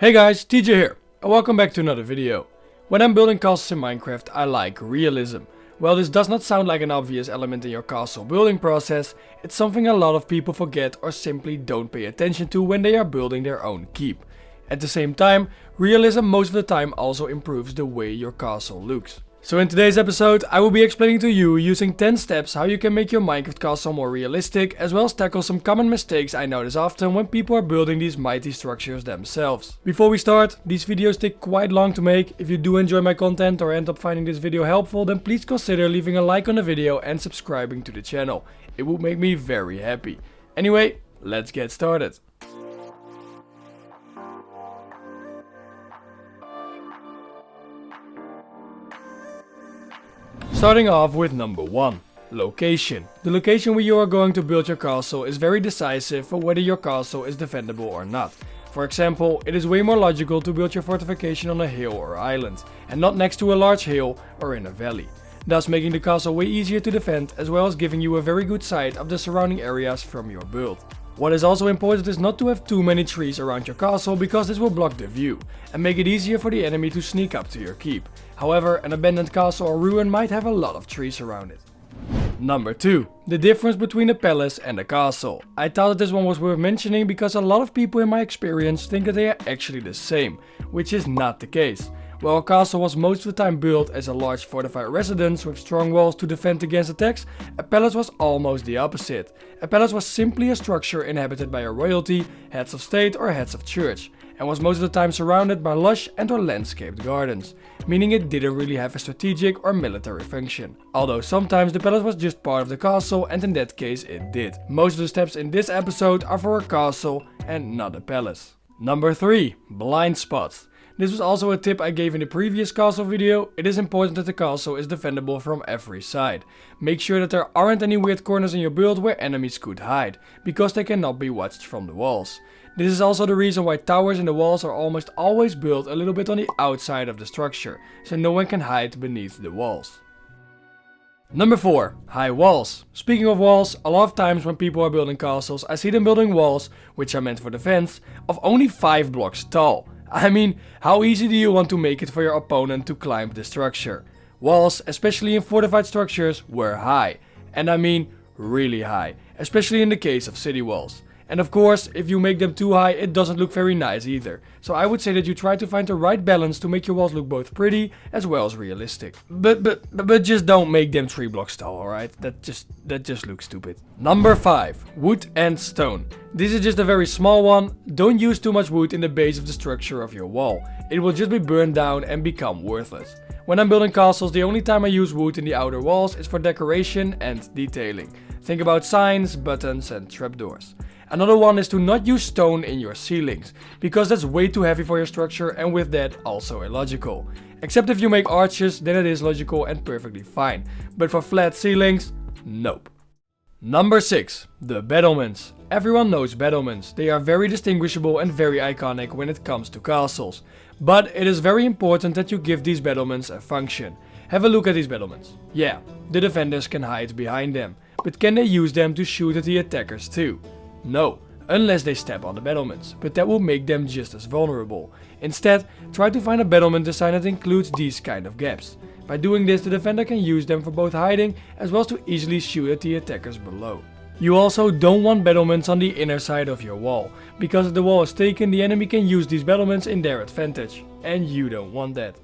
Hey guys, TJ here, and welcome back to another video. When I'm building castles in Minecraft, I like realism. While this does not sound like an obvious element in your castle building process, it's something a lot of people forget or simply don't pay attention to when they are building their own keep. At the same time, realism most of the time also improves the way your castle looks. So in today's episode, I will be explaining to you using 10 steps how you can make your Minecraft castle more realistic, as well as tackle some common mistakes I notice often when people are building these mighty structures themselves. Before we start, these videos take quite long to make. If you do enjoy my content or end up finding this video helpful, then please consider leaving a like on the video and subscribing to the channel. It would make me very happy. Anyway, let's get started. Starting off with number 1. Location. The location where you are going to build your castle is very decisive for whether your castle is defendable or not. For example, it is way more logical to build your fortification on a hill or island, and not next to a large hill or in a valley, thus making the castle way easier to defend, as well as giving you a very good sight of the surrounding areas from your build. What is also important is not to have too many trees around your castle, because this will block the view and make it easier for the enemy to sneak up to your keep. However, an abandoned castle or ruin might have a lot of trees around it. Number 2. The difference between a palace and a castle. I thought that this one was worth mentioning because a lot of people in my experience think that they are actually the same, which is not the case. While a castle was most of the time built as a large fortified residence with strong walls to defend against attacks, a palace was almost the opposite. A palace was simply a structure inhabited by a royalty, heads of state or heads of church, and was most of the time surrounded by lush and or landscaped gardens, meaning it didn't really have a strategic or military function. Although sometimes the palace was just part of the castle, and in that case it did. Most of the steps in this episode are for a castle and not a palace. Number 3. Blind spots. This was also a tip I gave in the previous castle video. It is important that the castle is defendable from every side. Make sure that there aren't any weird corners in your build where enemies could hide, because they cannot be watched from the walls. This is also the reason why towers in the walls are almost always built a little bit on the outside of the structure, so no one can hide beneath the walls. Number 4. High walls. Speaking of walls, a lot of times when people are building castles, I see them building walls, which are meant for defense, of only 5 blocks tall. I mean, how easy do you want to make it for your opponent to climb the structure? Walls, especially in fortified structures, were high. And I mean really high, especially in the case of city walls. And of course, if you make them too high, it doesn't look very nice either. So I would say that you try to find the right balance to make your walls look both pretty as well as realistic. But just don't make them 3 blocks tall, alright? That just looks stupid. Number 5. Wood and stone. This is just a very small one. Don't use too much wood in the base of the structure of your wall. It will just be burned down and become worthless. When I'm building castles, the only time I use wood in the outer walls is for decoration and detailing. Think about signs, buttons and trapdoors. Another one is to not use stone in your ceilings, because that's way too heavy for your structure and with that also illogical. Except if you make arches, then it is logical and perfectly fine. But for flat ceilings, nope. Number 6. The battlements. Everyone knows battlements. They are very distinguishable and very iconic when it comes to castles. But it is very important that you give these battlements a function. Have a look at these battlements. Yeah, the defenders can hide behind them. But can they use them to shoot at the attackers too? No, unless they step on the battlements, but that will make them just as vulnerable. Instead, try to find a battlement design that includes these kind of gaps. By doing this, the defender can use them for both hiding as well as to easily shoot at the attackers below. You also don't want battlements on the inner side of your wall, because if the wall is taken, the enemy can use these battlements in their advantage, and you don't want that.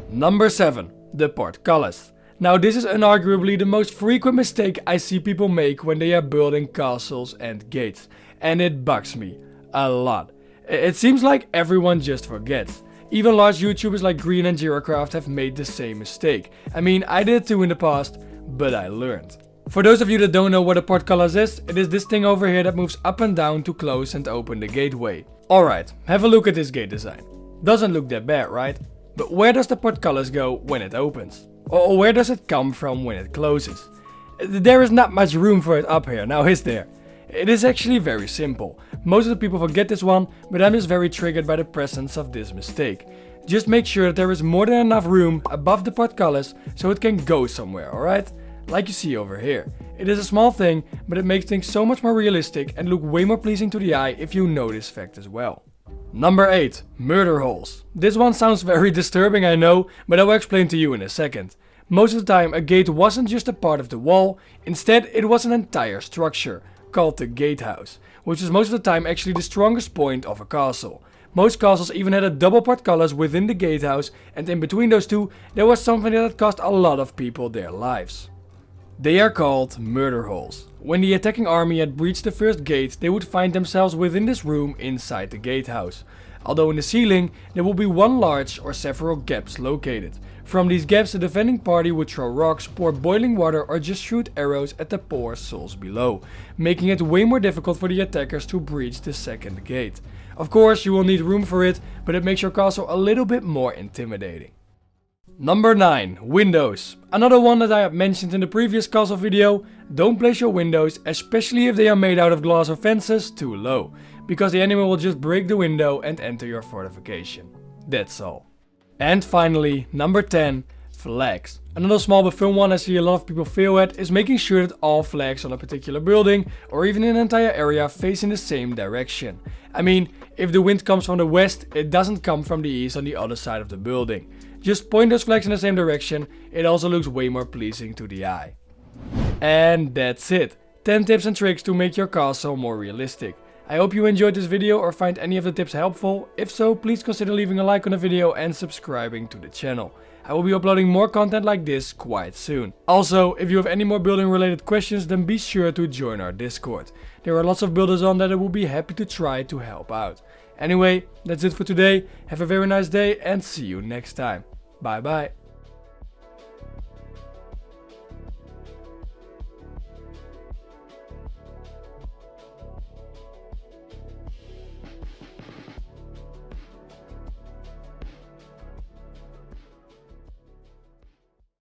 Number 7. The Portcullis. Now this is unarguably the most frequent mistake I see people make when they are building castles and gates, and it bugs me a lot. It seems like everyone just forgets. Even large YouTubers like Green and Giracraft have made the same mistake. I mean, I did it too in the past, but I learned. For those of you that don't know what a portcullis is, it is this thing over here that moves up and down to close and open the gateway. Alright, have a look at this gate design. Doesn't look that bad, right? But where does the portcullis go when it opens? Or where does it come from when it closes? There is not much room for it up here, now is there? It is actually very simple. Most of the people forget this one, but I'm just very triggered by the presence of this mistake. Just make sure that there is more than enough room above the portcullis so it can go somewhere, alright? Like you see over here. It is a small thing, but it makes things so much more realistic and look way more pleasing to the eye if you know this fact as well. Number 8. Murder holes. This one sounds very disturbing, I know, but I will explain to you in a second. Most of the time a gate wasn't just a part of the wall, instead it was an entire structure, called the Gatehouse, which is most of the time actually the strongest point of a castle. Most castles even had a double portcullis within the gatehouse, and in between those two there was something that had cost a lot of people their lives. They are called murder holes. When the attacking army had breached the first gate, they would find themselves within this room inside the gatehouse. Although in the ceiling there will be one large or several gaps located. From these gaps the defending party would throw rocks, pour boiling water or just shoot arrows at the poor souls below, making it way more difficult for the attackers to breach the second gate. Of course you will need room for it, but it makes your castle a little bit more intimidating. Number 9. Windows. Another one that I have mentioned in the previous castle video. Don't place your windows, especially if they are made out of glass or fences, too low, because the enemy will just break the window and enter your fortification. That's all. And finally, number 10. Flags. Another small but fun one I see a lot of people fail at is making sure that all flags on a particular building or even an entire area face in the same direction. I mean, if the wind comes from the west, it doesn't come from the east on the other side of the building. Just point those flags in the same direction, it also looks way more pleasing to the eye. And that's it. 10 tips and tricks to make your castle more realistic. I hope you enjoyed this video or find any of the tips helpful. If so, please consider leaving a like on the video and subscribing to the channel. I will be uploading more content like this quite soon. Also, if you have any more building related questions, then be sure to join our Discord. There are lots of builders on that I will be happy to try to help out. Anyway, that's it for today. Have a very nice day and see you next time. Bye bye.